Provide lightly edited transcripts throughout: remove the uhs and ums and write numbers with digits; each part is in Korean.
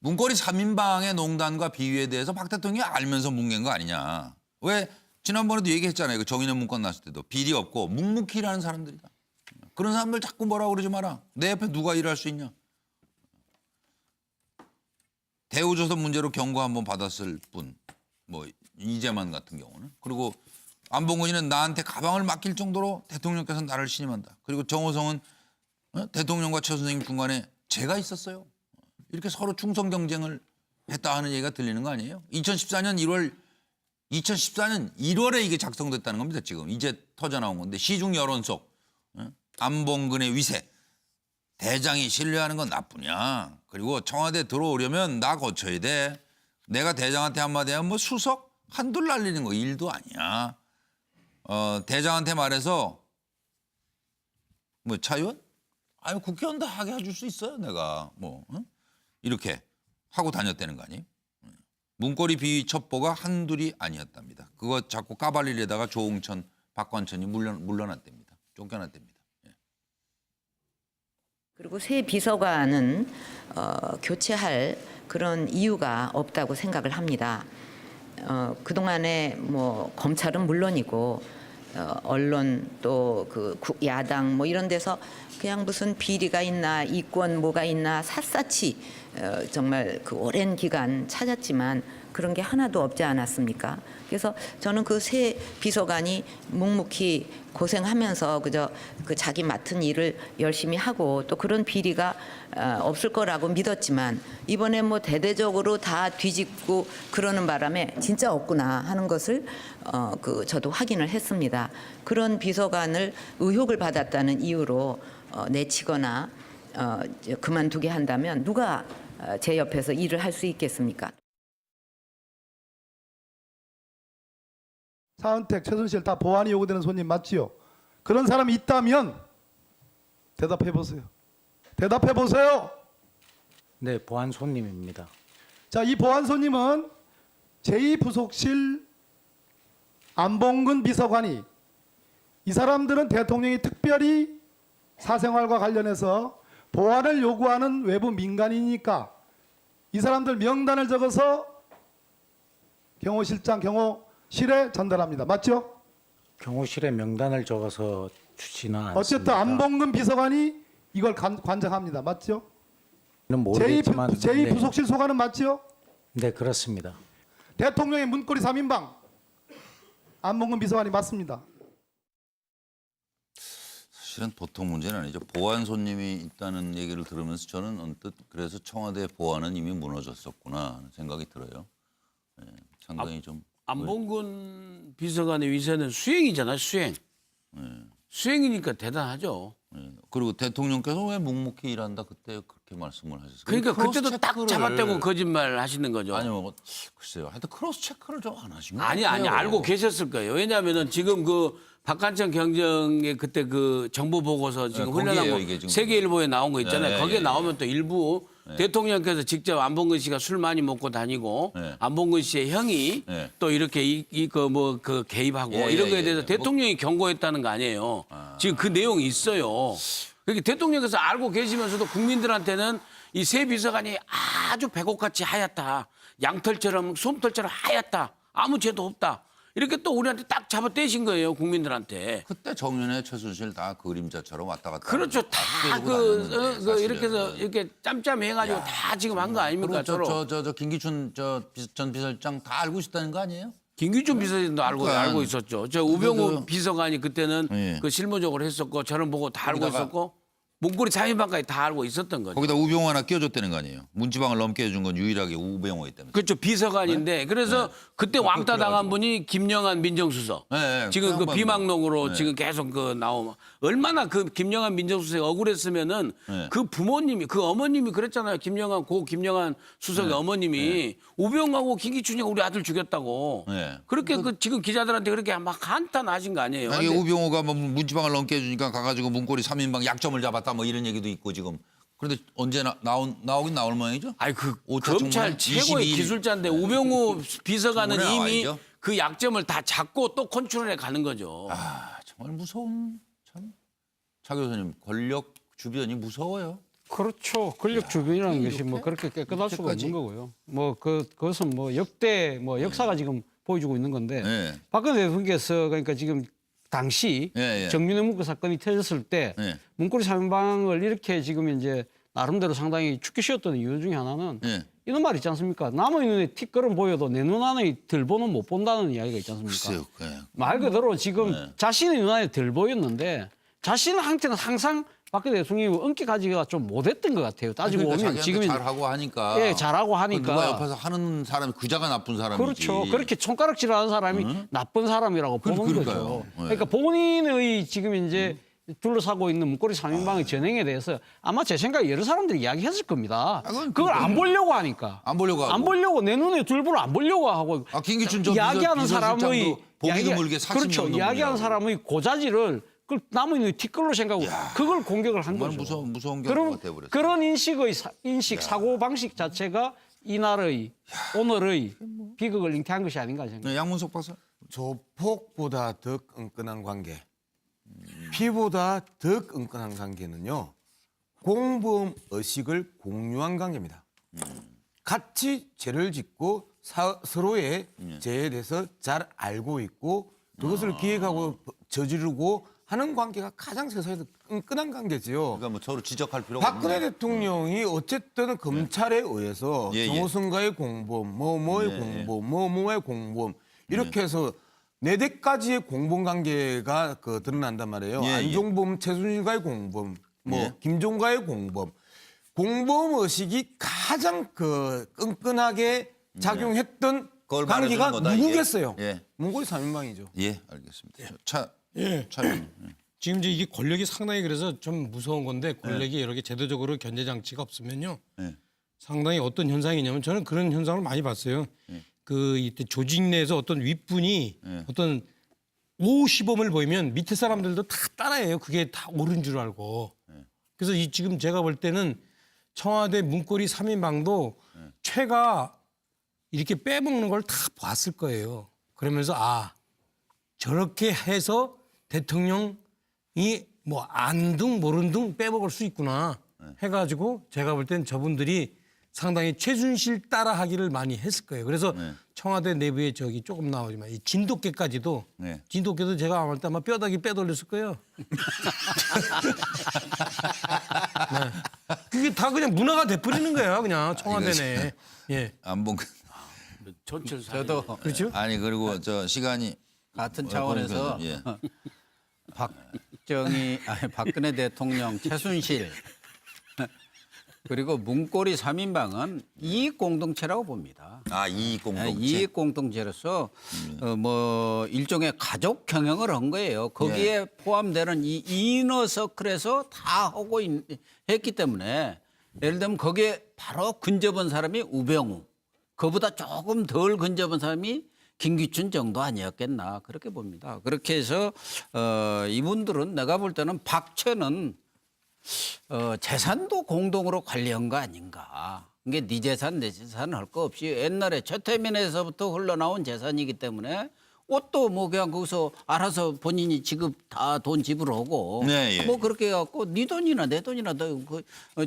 문고리 3인방의 농단과 비위에 대해서 박 대통령이 알면서 뭉갠 거 아니냐. 왜 지난번에도 얘기했잖아요. 그 정인의 문건 났을 때도 비리 없고 묵묵히라는 사람들이다. 그런 사람들 자꾸 뭐라고 그러지 마라. 내 옆에 누가 일할 수 있냐. 대우조선 문제로 경고 한번 받았을 뿐. 뭐 이재만 같은 경우는. 그리고 안봉근이는 나한테 가방을 맡길 정도로 대통령께서 나를 신임한다. 그리고 정호성은 대통령과 최 선생님 중간에 제가 있었어요. 이렇게 서로 충성 경쟁을 했다 하는 얘기가 들리는 거 아니에요? 2014년 1월에 이게 작성됐다는 겁니다. 지금 이제 터져 나온 건데 시중 여론 속 안봉근의 위세. 대장이 신뢰하는 건 나쁘냐. 그리고 청와대 들어오려면 나 거쳐야 돼. 내가 대장한테 한마디 하면 뭐 수석 한둘 날리는 거 일도 아니야. 대장한테 말해서 뭐 차의원? 아니 국회의원 다 하게 해줄 수 있어요. 내가 뭐 이렇게 하고 다녔다는 거 아니에요? 문고리 비위 첩보가 한둘이 아니었답니다. 그거 자꾸 까발리려다가 조홍천, 박관천이 물러났답니다. 쫓겨났답니다. 그리고 새 비서관은 교체할 그런 이유가 없다고 생각을 합니다. 그동안에 뭐 검찰은 물론이고 언론 또 그 야당 뭐 이런 데서 그냥 무슨 비리가 있나 이권 뭐가 있나 샅샅이 정말 그 오랜 기간 찾았지만 그런 게 하나도 없지 않았습니까? 그래서 저는 그 새 비서관이 묵묵히 고생하면서 그저 그 자기 맡은 일을 열심히 하고 또 그런 비리가 없을 거라고 믿었지만 이번에 뭐 대대적으로 다 뒤집고 그러는 바람에 진짜 없구나 하는 것을 저도 확인을 했습니다. 그런 비서관을 의혹을 받았다는 이유로 내치거나 그만두게 한다면 누가 제 옆에서 일을 할 수 있겠습니까? 차은택, 최순실 다 보안이 요구되는 손님 맞지요? 그런 사람이 있다면 대답해 보세요. 대답해 보세요. 네, 보안 손님입니다. 자, 이 보안 손님은 제2부속실 안봉근 비서관이 이 사람들은 대통령이 특별히 사생활과 관련해서 보안을 요구하는 외부 민간이니까 이 사람들 명단을 적어서 경호실장, 경호실에 전달합니다. 맞죠? 경호실에 명단을 적어서 주지는 않습니다. 어쨌든 안봉근 비서관이 이걸 관장합니다. 맞죠? 모르겠지만 제2부속실 소관은 맞죠? 네, 그렇습니다. 대통령의 문고리 3인방 안봉근 비서관이 맞습니다. 사실은 보통 문제는 아니죠. 보안 손님이 있다는 얘기를 들으면서 저는 언뜻 그래서 청와대 보안은 이미 무너졌었구나 하는 생각이 들어요. 네, 상당히 좀. 안봉근 비서관의 위세는 수행이잖아요. 수행. 수행이니까 대단하죠. 네. 그리고 대통령께서 왜 묵묵히 일한다 그때 그렇게 말씀을 하셨어요. 그러니까 크로스 그때도 딱 체크를- 잡아떼고 거짓말 하시는 거죠. 아니 뭐 글쎄요. 하여튼 크로스 체크를 좀 안 하신 거 아니 같아요. 알고 계셨을 거예요. 왜냐하면은 지금 그 박한천 경정의 그때 그 정보 보고서 지금 훈련한 거기에요, 거 이게 지금. 세계일보에 나온 거 있잖아요. 네, 거기에 예, 나오면 또 일부 대통령께서 직접 안봉근 씨가 술 많이 먹고 다니고 네. 안봉근 씨의 형이 네. 또 이렇게 그 개입하고 예, 이런 예, 거에 예, 대해서 예. 대통령이 경고했다는 거 아니에요. 지금 그 내용이 있어요. 그러니까 대통령께서 알고 계시면서도 국민들한테는 이 새 비서관이 아주 백옥같이 하얗다. 양털처럼 솜털처럼 하얗다. 아무 죄도 없다. 이렇게 또 우리한테 딱 잡아떼신 거예요, 국민들한테. 그때 정윤회 최순실 다 그림자처럼 왔다 갔다. 그렇죠. 하면서 다 빼주고 다녔는데, 사실은. 이렇게 해서 이렇게 짬짬해가지고 다 지금 한 거 아닙니까? 그리고 서로. 저 김기춘 전 비서실장 다 알고 있었다는 거 아니에요? 김기춘 비서관도 그러니까. 알고 있었죠. 저 우병우 그- 비서관이 그때는 예. 그 실무적으로 했었고 저는 보고 다 알고 거기다가- 있었고 문고리 3인방까지 다 알고 있었던 거죠. 거기다 우병우 하나 끼워줬다는 거 아니에요? 문지방을 넘게 해준 건 유일하게 우병우였다면서. 그렇죠. 비서관인데 그래서 그때 왕따 당한 분이 김영한 민정수석. 네, 지금 그 그 양반 비망록으로 네. 지금 계속 그 나오면 얼마나 그 김영한 민정수석이 억울했으면은 네. 그 부모님이 그 어머님이 그랬잖아요. 김영한 수석의 어머님이 우병우하고 김기춘이가 우리 아들 죽였다고. 네. 그렇게 그 지금 기자들한테 그렇게 막 한탄하신 거 아니에요. 아니 근데 우병우가 뭐 문지방을 넘게 해주니까 가가지고 문고리 3인방 약점을 잡았다 뭐 이런 얘기도 있고 지금. 그런데 언제 나오긴 나올 모양이죠? 아니 그 오차 검찰 청문회 최고의 22일. 기술자인데 우병우 비서관은 청문회 이미 나와야죠. 그 약점을 다 잡고 또 컨트롤해 가는 거죠. 아 정말 무서운 참. 차 교수님 권력 주변이 무서워요. 그렇죠. 권력 주변이라는 것이 뭐 그렇게 깨끗할 수가 없는 거고요. 뭐 그것은 뭐 역대 뭐 역사가 지금 보여주고 있는 건데 예. 박근혜 대통령께서 그러니까 지금 당시 예, 예. 정윤회 문건 사건이 터졌을 때 예. 문고리 3인방을 이렇게 지금 이제 나름대로 상당히 죽기 쉬웠던 이유 중에 하나는 예. 이런 말 있지 않습니까? 남의 눈에 티끌은 보여도 내 눈 안에 들보는 못 본다는 이야기가 있지 않습니까? 글쎄요. 예. 말 그대로 지금 자신의 눈 안에 들 보였는데 자신한테는 항상 박근혜 대통령이 은기 가지기가 좀 못했던 것 같아요. 따지고 그러니까 보면 자기한테 지금 잘하고 하니까. 예, 잘하고 하니까. 누가 옆에서 하는 사람이 그자가 나쁜 사람이지. 그렇죠. 그렇게 손가락질하는 사람이 나쁜 사람이라고 보는 그러니까요. 거죠. 네. 그러니까 본인의 지금 이제 둘러싸고 있는 문고리 3인방의 전행에 대해서 아마 제 생각에 여러 사람들이 이야기했을 겁니다. 그걸 안 보려고 하니까. 안 보려고 하고. 안 보려고 내 눈에 둘보를 안 보려고 하고. 김기춘 전 이야기하는 사람의 보기도 모르게 40년 그렇죠. 넘은 이야기하는 분이라고. 사람의 고자질을 그 남의 눈에 티끌로 생각하고 그걸 공격을 한 정말 거죠. 무서운 그럼 경우가 돼버렸어요. 그런 인식 사고 방식 자체가 이날의 오늘의 비극을 잉태한 것이 아닌가 생각합니다. 네, 양문석 박사. 조폭보다 더 끈끈한 관계, 피보다 더 끈끈한 관계는요. 공범 의식을 공유한 관계입니다. 같이 죄를 짓고 서로의 죄에 대해서 잘 알고 있고 그것을 기획하고 저지르고 하는 관계가 가장 세상에서 끈끈한 관계지요. 그러니까 뭐 서로 지적할 필요가 박근혜 없네. 대통령이 어쨌든 검찰에 의해서 예, 예. 정호성과의 공범, 뭐뭐의 예, 공범, 뭐뭐의 공범 이렇게 해서 4대까지의 공범 관계가 드러난단 말이에요. 예, 예. 안종범, 최순실과의 공범, 뭐 예. 김종과의 공범, 공범 의식이 가장 끈끈하게 작용했던 그걸 관계가 말해주는 거다, 이게. 누구겠어요? 예. 문고리 3인방이죠. 예, 알겠습니다. 예. 차 의원님. 지금 이제 이게 권력이 상당히 그래서 좀 무서운 건데 권력이 이렇게 제도적으로 견제 장치가 없으면요. 네. 상당히 어떤 현상이냐면 저는 그런 현상을 많이 봤어요. 그 이때 조직 내에서 어떤 윗분이 어떤 50엄을 보이면 밑에 사람들도 다 따라해요. 그게 다 옳은 줄 알고. 그래서 지금 제가 볼 때는 청와대 문고리 3인방도 최가 이렇게 빼먹는 걸 다 봤을 거예요. 그러면서 저렇게 해서 대통령이 뭐 안둥 모른둥 빼먹을 수 있구나 해가지고 제가 볼 땐 저분들이 상당히 최순실 따라하기를 많이 했을 거예요. 그래서 청와대 내부에 조금 나오지만 이 진돗개까지도 네. 진돗개도 제가 아마 아마 뼈다귀 빼돌렸을 거예요. 네. 그게 다 그냥 문화가 돼버리는 거야 그냥 청와대 내에. 예. 안봉. 전철 저도 그렇죠? 아니 그리고 저 시간이 같은 차원에서 예. 박근혜 대통령, 최순실 그리고 문고리 3인방은 이익 공동체라고 봅니다. 이익 공동체. 이익 공동체로서 뭐 일종의 가족 경영을 한 거예요. 거기에 포함되는 이 이너 서클에서 다 하고 했기 때문에 예를 들면 거기에 바로 근접한 사람이 우병우, 그보다 조금 덜 근접한 사람이 김기춘 정도 아니었겠나 그렇게 봅니다. 그렇게 해서 이분들은 내가 볼 때는 박채는 재산도 공동으로 관리한 거 아닌가. 이게 네 재산 내 재산 할 거 없이 옛날에 최태민에서부터 흘러나온 재산이기 때문에 옷도 뭐 그냥 거기서 알아서 본인이 지급 다 돈 지불하고 네, 예. 뭐 그렇게 해갖고 네 돈이나 내 돈이나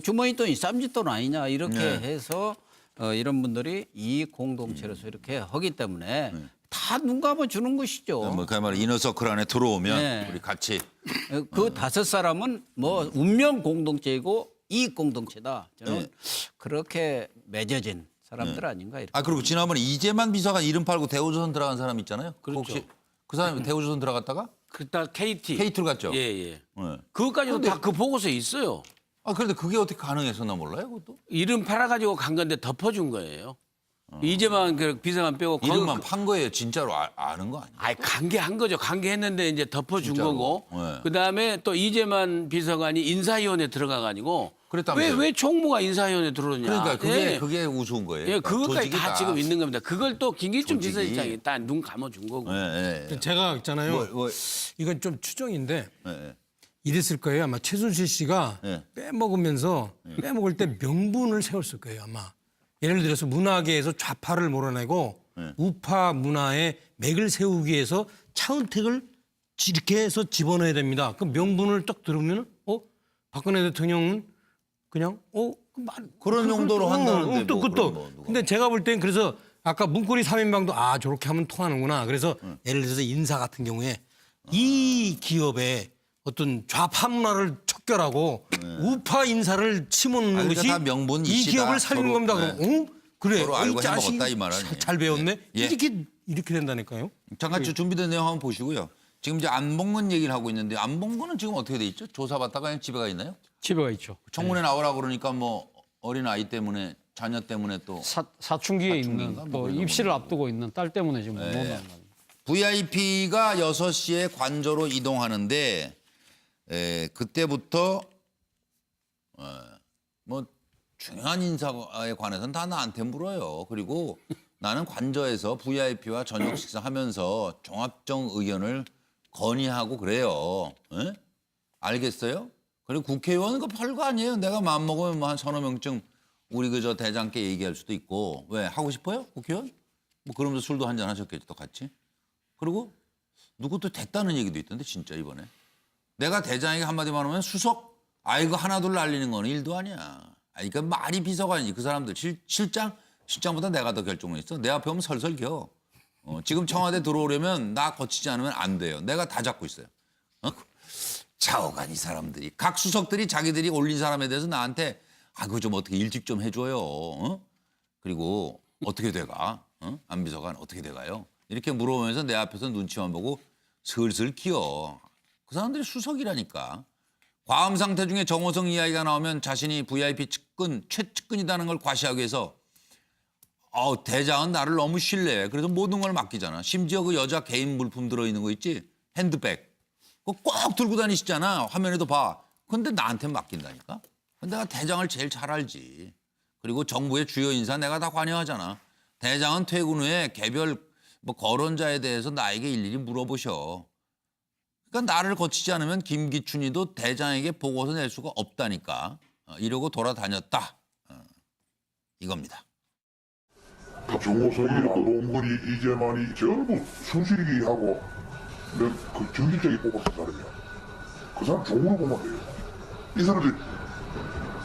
주머니 돈이 쌈짓돈 아니냐 이렇게 네. 해서 이런 분들이 이익 공동체로서 이렇게 하기 때문에 다 눈 감아 주는 것이죠. 뭐 그야말로 이너서클 안에 들어오면 네. 우리 같이 그 5사람은 뭐 운명 공동체이고 이익 공동체다. 저는 그렇게 맺어진 사람들 아닌가 이렇게. 그리고 지난번에 이재만 비서관 이름 팔고 대우조선 들어간 사람 있잖아요. 그렇죠. 혹시 그 사람이 대우조선 들어갔다가 그다 KT. KT로 갔죠. 예. 네. 그것까지도 다 그 보고서에 있어요. 그런데 그게 어떻게 가능했었나 몰라요, 그것도? 이름 팔아가지고 간 건데 덮어준 거예요. 이제만 그 비서관 빼고 이름만 판 거예요. 진짜로 아는 거 아니에요? 관계한 거죠. 관계했는데 이제 덮어준 진짜로. 거고. 네. 그다음에 또 이재만 비서관이 인사위원회 들어가가지고 그랬다면서요? 왜 총무가 인사위원회 들어오냐. 그러니까 그게 우스운 거예요. 예, 그것까지 다 조직이다. 지금 있는 겁니다. 그걸 또 김기춘 조직이. 비서실장이 딱 눈 감아준 거고. 예. 제가 있잖아요. 뭐, 이건 좀 추정인데 예. 이랬을 거예요. 아마 최순실 씨가 네. 빼먹으면서 빼먹을 때 명분을 세웠을 거예요. 아마. 예를 들어서 문화계에서 좌파를 몰아내고 우파 문화의 맥을 세우기 위해서 차은택을 이렇게 해서 집어넣어야 됩니다. 그 명분을 딱 들으면 박근혜 대통령은 그냥 그런 용도로 한다는데 또 뭐 그런 그것도. 거 누가. 근데 제가 볼 땐 그래서 아까 문고리 3인방도 저렇게 하면 통하는구나. 그래서 예를 들어서 인사 같은 경우에 이 기업의 어떤 좌파 문화를 척결하고 우파 인사를 심어놓는 그러니까 것이 다 명분 이 이시다. 기업을 살리는 서로, 겁니다. 그럼 그래. 서로 알고 이 자식 해먹었다 이 말 아니에요. 잘 배웠네. 예. 이렇게 된다니까요. 잠깐 준비된 내용 한번 보시고요. 지금 이제 안봉근 얘기를 하고 있는데 안봉근은 지금 어떻게 돼 있죠? 조사받다가 그냥 집에 가 있나요? 집에 가 있죠. 청문회 나오라 그러니까 뭐 어린 아이 때문에 자녀 때문에 또 사춘기에 사춘기인가? 있는 뭐 또 그런 입시를 거군요. 앞두고 있는 딸 때문에 지금 못 나오는 겁니다. VIP가 6시에 관저로 이동하는데 그때부터 뭐 중요한 인사에 관해서는 다 나한테 물어요. 그리고 나는 관저에서 VIP와 저녁 식사하면서 종합적 의견을 건의하고 그래요. 에? 알겠어요? 그리고 국회의원은 그 별거 아니에요. 내가 마음먹으면 뭐 한 서너 명쯤 우리 그 저 대장께 얘기할 수도 있고. 왜 하고 싶어요? 국회의원? 뭐 그러면서 술도 한잔 하셨겠지 또 같이. 그리고 누구 또 됐다는 얘기도 있던데 진짜 이번에. 내가 대장에게 한마디만 하면 수석? 아이고 하나 둘 날리는 건 일도 아니야. 그러니까 말이 비서관이지. 그 사람들 실장보다 내가 더 결정을 했어. 내 앞에 오면 설설 겨. 지금 청와대 들어오려면 나 거치지 않으면 안 돼요. 내가 다 잡고 있어요. 좌우간 이 사람들이. 각 수석들이 자기들이 올린 사람에 대해서 나한테 그거 좀 어떻게 일찍 좀 해줘요. 그리고 어떻게 돼가? 안 비서관 어떻게 돼가요? 이렇게 물어보면서 내 앞에서 눈치만 보고 슬슬 기어. 그 사람들이 수석이라니까. 과음 상태 중에 정호성 이야기가 나오면 자신이 VIP 측근, 최측근이라는 걸 과시하기 위해서 대장은 나를 너무 신뢰해. 그래서 모든 걸 맡기잖아. 심지어 그 여자 개인 물품 들어있는 거 있지? 핸드백. 그거 꼭 들고 다니시잖아. 화면에도 봐. 근데 나한테 맡긴다니까. 내가 대장을 제일 잘 알지. 그리고 정부의 주요 인사 내가 다 관여하잖아. 대장은 퇴근 후에 개별 거론자에 대해서 나에게 일일이 물어보셔. 그러니까 나를 거치지 않으면 김기춘이도 대장에게 보고서 낼 수가 없다니까. 이러고 돌아다녔다. 이겁니다. 정호성이 안봉근이 이재만이 전부 순실이기 하고 그 정직자기 뽑았던 사람이야. 그 사람 종으로 보면 돼요. 이 사람들이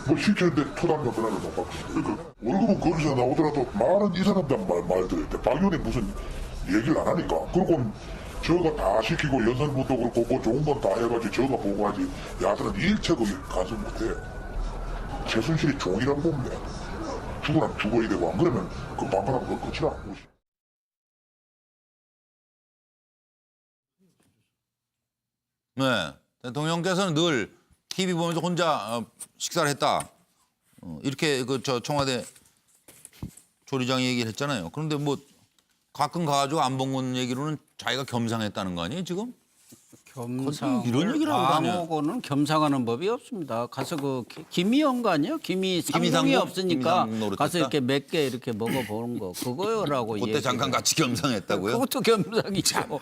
뭐 시켰는데 토닥는 그날을 못 받겠어. 그러니까 월급은 거기서 나오더라도 말은 이 사람들 말 들을 때 박 의원이 무슨 얘기를 안 하니까. 그리고 저가 다 시키고 연설문도 그렇고 뭐 좋은 건 다 해가지고 저가 보고하지. 야들은 일체도 가서 못해요. 최순실이 종이라고 보면 돼. 죽으면 죽어야 되고 안 그러면 그 방관하고 그 끝이라. 네. 대통령께서는 늘 TV 보면서 혼자 식사를 했다. 이렇게 저 청와대 조리장 얘기를 했잖아요. 그런데 뭐 가끔 가가지고 안봉근 얘기로는 자기가 겸상했다는 거 아니에요 지금? 겸상 이런 얘기를 하고 다녀. 하고는 겸상하는 법이 없습니다. 가서 그 김희영 거 아니에요? 상봉이 김희상국? 없으니까 김희상 노릇했다? 가서 이렇게 몇 개 이렇게 먹어보는 거 그거라고 그때 잠깐 같이 겸상했다고요? 그것도 겸상이죠.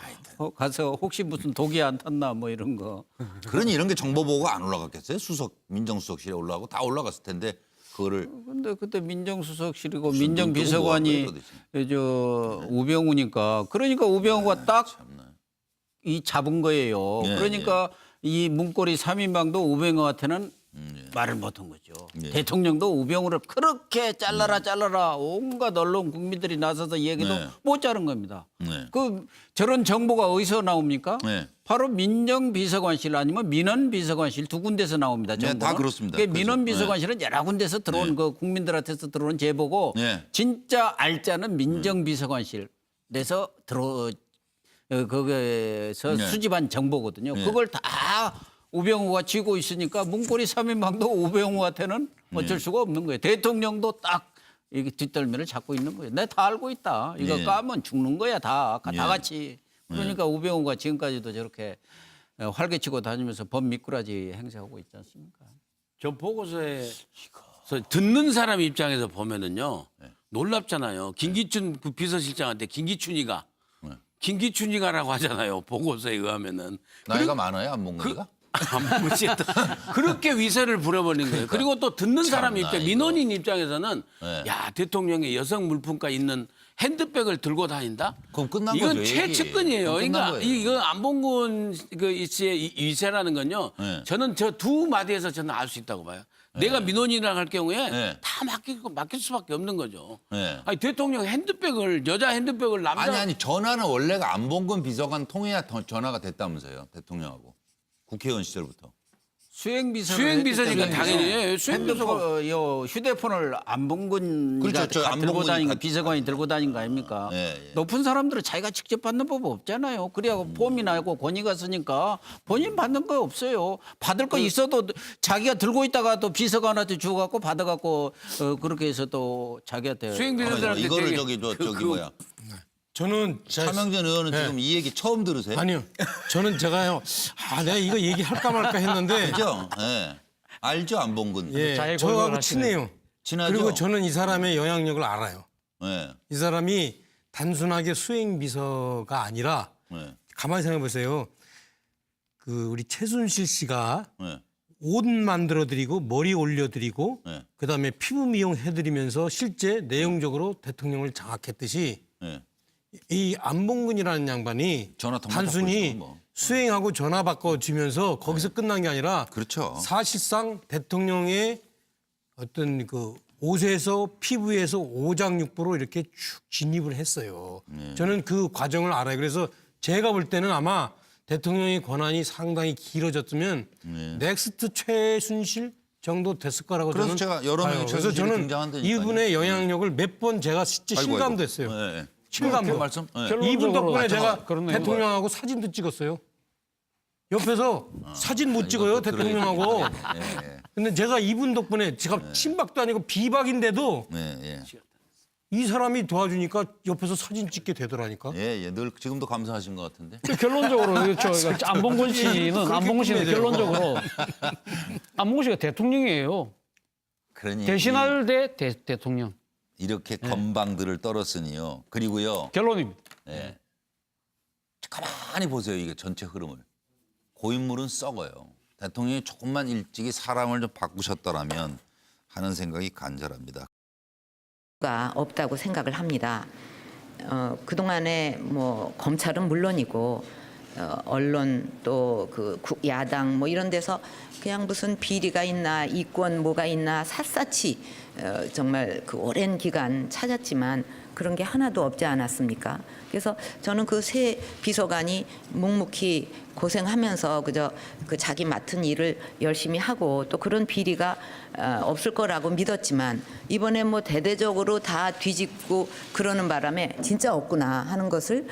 가서 혹시 무슨 독이 안 탔나 뭐 이런 거. 그러니 이런 게 정보 보고가 안 올라갔겠어요? 민정수석실에 올라가고 다 올라갔을 텐데 그거를 근데 그때 민정수석실이고 무슨 민정비서관이 눈 뜨고 저 우병우니까 그러니까 우병우가 딱 이 잡은 거예요. 예, 그러니까 이 문고리 3인방도 우병우한테는 말을 못한 거죠. 예. 대통령도 우병우를 그렇게 잘라라 온갖 언론 국민들이 나서서 얘기도 네. 못 자른 겁니다. 네. 그 저런 정보가 어디서 나옵니까? 네. 바로 민정비서관실 아니면 민원비서관실 두 군데서 나옵니다. 네, 정보는. 다 그렇습니다. 그게 그래서, 민원비서관실은 여러 군데서 들어온 네. 그 국민들한테서 들어온 제보고 네. 진짜 알짜는 민정비서관실 내서 거기에서 네. 수집한 정보거든요. 네. 그걸 다 우병우가 쥐고 있으니까 문고리 3인방도 우병우한테는 어쩔 수가 없는 거예요. 대통령도 딱 이게 뒷덜미를 잡고 있는 거예요. 내가 다 알고 있다. 이거 네. 까면 죽는 거야 다 네. 같이. 그러니까 우병우가 지금까지도 저렇게 활개치고 다니면서 범미꾸라지 행세하고 있지 않습니까? 저 보고서에 듣는 사람 입장에서 보면은요 놀랍잖아요. 김기춘 그 비서실장한테 김기춘이가 김기춘이가라고 하잖아요. 보고서에 의하면은 나이가 많아요 안봉근이가? 안봉근 씨 그렇게 위세를 부려버린 거예요. 그리고 또 듣는 사람 참나, 입장, 이거. 민원인 입장에서는 네. 야 대통령의 여성 물품가 있는 핸드백을 들고 다닌다? 그럼 끝난 이건 거죠, 최측근이에요. 얘기. 끝난 그러니까 거예요. 이거 안봉근 그 씨의 위세라는 건요. 네. 저는 저 두 마디에서 저는 알 수 있다고 봐요. 내가 민원인이라 할 경우에 네. 다 맡길 수밖에 없는 거죠. 네. 아니 대통령 핸드백을 여자 핸드백을 남자 아니 전화는 원래가 안봉근 비서관 통해야 전화가 됐다면서요. 대통령하고. 국회의원 시절부터. 수행비서니까 당연히 휴대폰을 안봉근이가 그렇죠. 들고 안봉근이 다닌 거 가- 비서관이 들고 다닌 거 아닙니까? 예. 높은 사람들은 자기가 직접 받는 법 없잖아요. 그래야 폼이 나고 권위가 쓰니까 본인 받는 거 없어요. 받을 거 있어도 자기가 들고 있다가 또 비서관한테 주고갖고 받아갖고 그렇게 해서 또 자기한테 수행비서들한테 이거를 되게 저기 뭐야. 저는 차명진 의원은 지금 이 얘기 처음 들으세요? 아니요. 저는 제가요. 내가 이거 얘기할까 말까 했는데 그죠? 예. 알죠 안봉근. 예, 자해 저하고 공격을 하시네. 친해요. 친하죠? 그리고 저는 이 사람의 영향력을 알아요. 예. 이 사람이 단순하게 수행 비서가 아니라 예. 가만히 생각해 보세요. 그 우리 최순실 씨가 예. 옷 만들어 드리고 머리 올려 드리고 예. 그다음에 피부 미용 해 드리면서 실제 내용적으로 대통령을 장악했듯이 예. 이 안봉근이라는 양반이 전화 통화 단순히 잡고 있어, 뭐. 수행하고 전화 바꿔 주면서 거기서 끝난 게 아니라 그렇죠. 사실상 대통령의 어떤 그 옷에서 피부에서 오장육부로 이렇게 쭉 진입을 했어요. 저는 그 과정을 알아요. 그래서 제가 볼 때는 아마 대통령의 권한이 상당히 길어졌으면 넥스트 최순실 정도 됐을 거라고 그래서 저는 제가 여러 명의 봐요. 그래서 최순실이 저는 등장한다니까요. 이분의 영향력을 몇 번 제가 진짜 아이고, 실감도 아이고. 했어요. 예, 예. 실감도. 그 말씀? 예. 이분 덕분에 제가 그렇네요. 대통령하고 사진도 찍었어요. 옆에서 사진 못 찍어요, 이것도 대통령하고. 예, 예. 근데 제가 이분 덕분에 제가 친박도 아니고 비박인데도 예, 예. 이 사람이 도와주니까 옆에서 사진 찍게 되더라니까. 예, 예. 늘 지금도 감사하신 것 같은데. 결론적으로 안봉근 씨는 결론적으로 안봉근 씨가 대통령이에요. 그러니 대신할 대통령. 이렇게 건방들을 떨었으니요. 그리고요. 결론입니다. 예. 가만히 보세요. 이게 전체 흐름을. 고인물은 썩어요. 대통령이 조금만 일찍이 사람을 좀 바꾸셨더라면 하는 생각이 간절합니다. 가 없다고 생각을 합니다. 그동안에 뭐 검찰은 물론이고 언론 또 그 야당 뭐 이런 데서 그냥 무슨 비리가 있나 이권 뭐가 있나 샅샅이 정말 그 오랜 기간 찾았지만 그런 게 하나도 없지 않았습니까? 그래서 저는 그 새 비서관이 묵묵히 고생하면서 그저 그 자기 맡은 일을 열심히 하고 또 그런 비리가 없을 거라고 믿었지만 이번에 뭐 대대적으로 다 뒤집고 그러는 바람에 진짜 없구나 하는 것을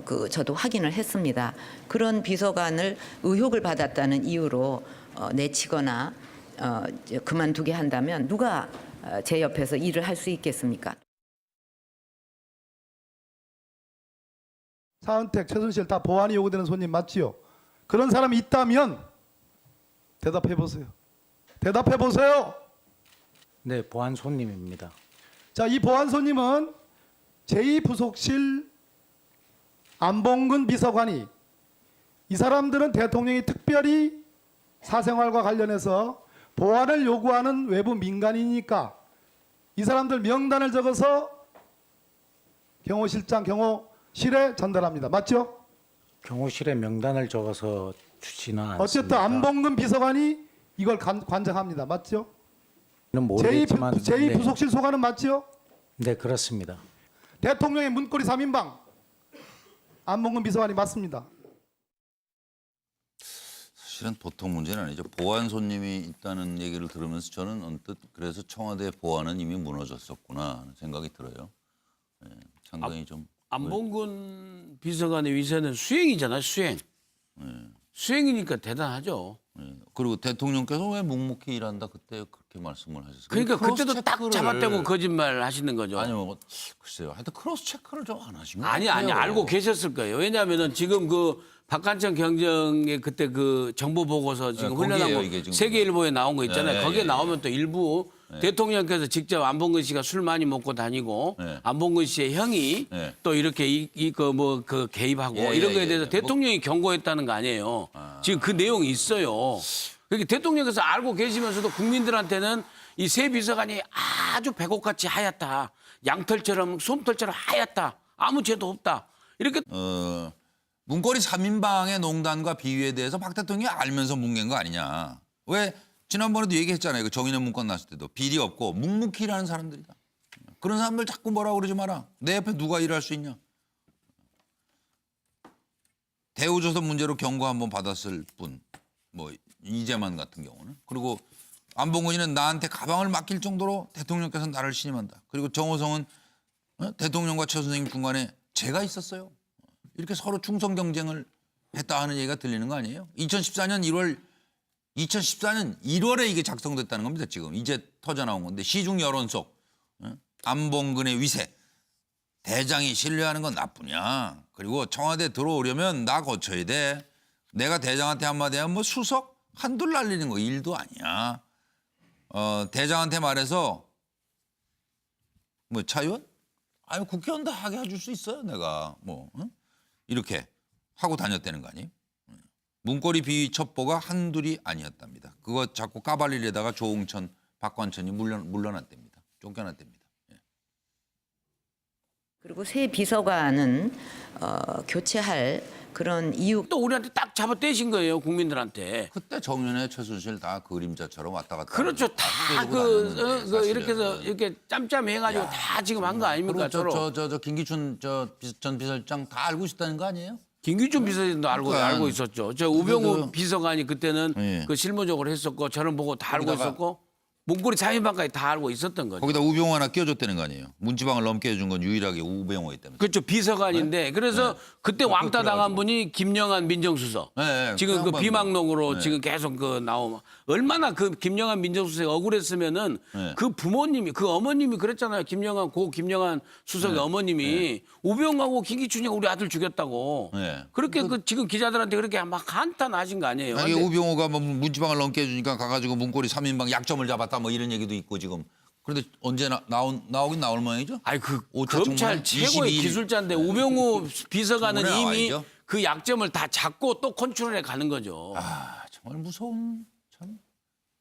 그 저도 확인을 했습니다. 그런 비서관을 의혹을 받았다는 이유로 내치거나 그만두게 한다면 누가 제 옆에서 일을 할 수 있겠습니까? 차은택, 최순실 다 보안이 요구되는 손님 맞지요? 그런 사람이 있다면 대답해 보세요. 대답해 보세요. 네, 보안 손님입니다. 자, 이 보안 손님은 제2부속실 안봉근 비서관이 이 사람들은 대통령이 특별히 사생활과 관련해서 보안을 요구하는 외부 민간이니까 이 사람들 명단을 적어서 경호실장, 경호실에 전달합니다. 맞죠? 경호실에 명단을 적어서 주지는 않습니다. 어쨌든 안봉근 비서관이 이걸 관장합니다. 맞죠? 모르겠지만 제2부속실 소관은 맞죠? 네, 그렇습니다. 대통령의 문고리 3인방 안봉근 비서관이 맞습니다. 사실은 보통 문제는 아니죠. 보안 손님이 있다는 얘기를 들으면서 저는 언뜻 그래서 청와대 보안은 이미 무너졌었구나 하는 생각이 들어요. 예, 상당히 좀 안봉근 비서관의 위세는 수행이잖아요. 수행. 수행이니까 대단하죠. 예. 그리고 대통령께서 왜 묵묵히 일한다 그때 그렇게 말씀을 하셨어요. 그러니까 크로스 그때도 딱 체크를- 잡아떼고 거짓말 하시는 거죠. 아니요, 글쎄요. 하여튼 크로스 체크를 좀 안 하신 거 아니 같아요. 알고 계셨을 거예요. 왜냐하면은 지금 그 박한천 경정의 그때 그 정보 보고서 지금 네, 훈련한 거기에요, 거 이게 지금. 세계일보에 나온 거 있잖아요. 네, 거기에 예, 나오면 또 일부 대통령께서 직접 안봉근 씨가 술 많이 먹고 다니고 네. 안봉근 씨의 형이 네. 또 이렇게 그 개입하고 예, 이런 예, 거에 예, 대해서 예. 대통령이 경고했다는 거 아니에요. 지금 그 내용이 있어요. 그러니까 대통령께서 알고 계시면서도 국민들한테는 이 새 비서관이 아주 백옥같이 하얗다. 양털처럼 솜털처럼 하얗다. 아무 죄도 없다. 이렇게 문고리 3인방의 농단과 비위에 대해서 박 대통령이 알면서 뭉갠 거 아니냐. 왜 지난번에도 얘기했잖아요. 그 정인의 문건 났을 때도 비리 없고 묵묵히 일하는 사람들이다. 그런 사람들 자꾸 뭐라고 그러지 마라. 내 옆에 누가 일할 수 있냐. 대우조선 문제로 경고 한번 받았을 분, 뭐 이재만 같은 경우는. 그리고 안봉근이는 나한테 가방을 맡길 정도로 대통령께서 나를 신임한다. 그리고 정호성은 대통령과 최 선생님 중간에 제가 있었어요. 이렇게 서로 충성 경쟁을 했다 하는 얘기가 들리는 거 아니에요? 2014년 1월에 이게 작성됐다는 겁니다. 지금 이제 터져 나온 건데 시중 여론 속 안봉근의 위세, 대장이 신뢰하는 건 나쁘냐. 그리고 청와대 들어오려면 나 거쳐야 돼. 내가 대장한테 한마디 하면 뭐 수석 한둘 날리는 거 일도 아니야. 대장한테 말해서 뭐 차의원? 아니 국회의원 다 하게 해줄 수 있어요. 내가 뭐 이렇게 하고 다녔다는 거 아니에요? 문고리 비위 첩보가 한둘이 아니었답니다. 그거 자꾸 까발리려다가 조홍천, 박관천이 물러났답니다. 쫓겨났답니다. 예. 그리고 새 비서관은 교체할 그런 이유 또 우리한테 딱 잡아 떼신 거예요, 국민들한테. 그때 정윤회, 최순실 다 그림자처럼 왔다 갔다. 그렇죠. 하고 다 끌고 다니는 그 이렇게 해서 사실이었어요. 이렇게 짬짬해가지고 다 지금 한 거 아닙니까? 그리고 저 김기춘 전 비서실장 다 알고 있었다는 거 아니에요? 김기춘 비서관도 그러니까. 알고 있었죠. 저 우병우 그- 비서관이 그때는 예. 그 실무적으로 했었고 저는 보고 다 알고 거기다가- 있었고 문고리 3인방까지 다 알고 있었던 거죠. 거기다 우병우 하나 끼워줬다는 거 아니에요? 문지방을 넘게 해준 건 유일하게 우병우였다면서. 그렇죠. 비서관인데 그래서 그때 왕따 당한 분이 김영한 민정수석. 네, 지금 그 그 양반 비망록으로 네. 지금 계속 그 나오면 얼마나 그 김영한 민정수석이 억울했으면은 네. 그 부모님이 그 어머님이 그랬잖아요. 김영한 수석의 어머님이 우병우하고 김기춘이가 우리 아들 죽였다고. 네. 그렇게 그 지금 기자들한테 그렇게 막 한탄하신 거 아니에요. 만약에 근데 우병우가 뭐 문지방을 넘게 해주니까 가가지고 문고리 3인방 약점을 잡았다 뭐 이런 얘기도 있고 지금. 그런데 언제 나오긴 나올 모양이죠? 아니 그 오차 검찰 청문회 최고의 22일. 기술자인데 우병우 비서관은 청문회 이미 나와야죠. 그 약점을 다 잡고 또 컨트롤해 가는 거죠. 아 정말 무서운 참.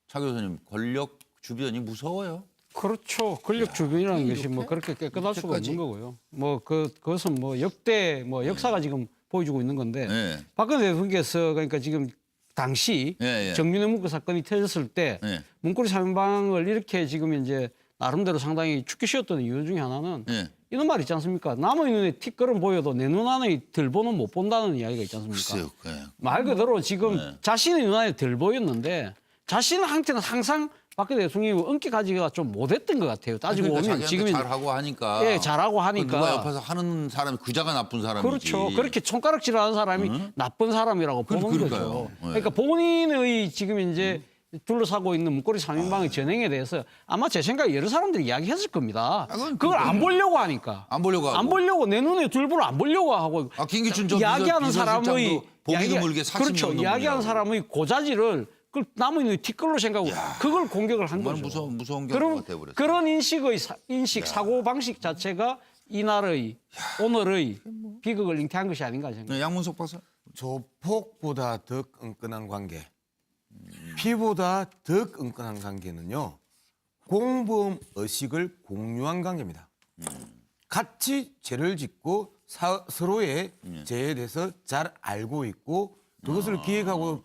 차 교수님 권력 주변이 무서워요. 그렇죠. 권력 주변이라는 것이 뭐 그렇게 깨끗할 수가 이렇게까지. 없는 거고요. 뭐 그것은 뭐 역대 뭐 역사가 지금 보여주고 있는 건데 네. 박근혜 대통령께서 그러니까 지금 당시 예. 정윤회 문건 사건이 터졌을 때 예. 문고리 3인방을 이렇게 지금 이제 나름대로 상당히 죽게 쉬었던 이유 중에 하나는 예. 이런 말 있지 않습니까? 남의 눈에 티끌은 보여도 내 눈 안에 들보는 못 본다는 이야기가 있지 않습니까? 글쎄요. 예. 말 그대로 지금 네. 자신의 눈 안에 들 보였는데 자신한테는 항상 박근혜 대통령이 엄격하지가 좀 못했던 것 같아요. 따지고 그러니까 보면 자기한테 지금 잘하고 하니까. 예, 잘하고 하니까. 누가 옆에서 하는 사람이 그자가 나쁜 사람이지. 그렇죠. 그렇게 손가락질하는 사람이 나쁜 사람이라고 보는 그러니까요. 거죠. 네. 그러니까 본인의 지금 이제 둘러싸고 있는 문고리 3인방의 전행에 대해서 아마 제 생각에 여러 사람들이 이야기했을 겁니다. 그건 그걸 안 보려고 하니까. 안 보려고 하고. 안 보려고 내 눈에 둘보를 안 보려고 하고. 아, 김기춘 전 이야기하는 비서실장도 사람의 보기도 물게 40년 그렇죠. 넘은 이야기하는 분이라고. 사람의 고자질을 그걸 남의 눈에 티끌로 생각하고 그걸 공격을 한 정말 거죠. 무서운 경우가 돼버렸어요. 그런 인식 사고 방식 자체가 이날의 오늘의 비극을 잉태한 것이 아닌가 생각합니다. 네, 양문석 박사. 조폭보다 더 끈끈한 관계, 피보다 더 끈끈한 관계는요. 공범 의식을 공유한 관계입니다. 같이 죄를 짓고 서로의 죄에 대해서 잘 알고 있고 그것을 기획하고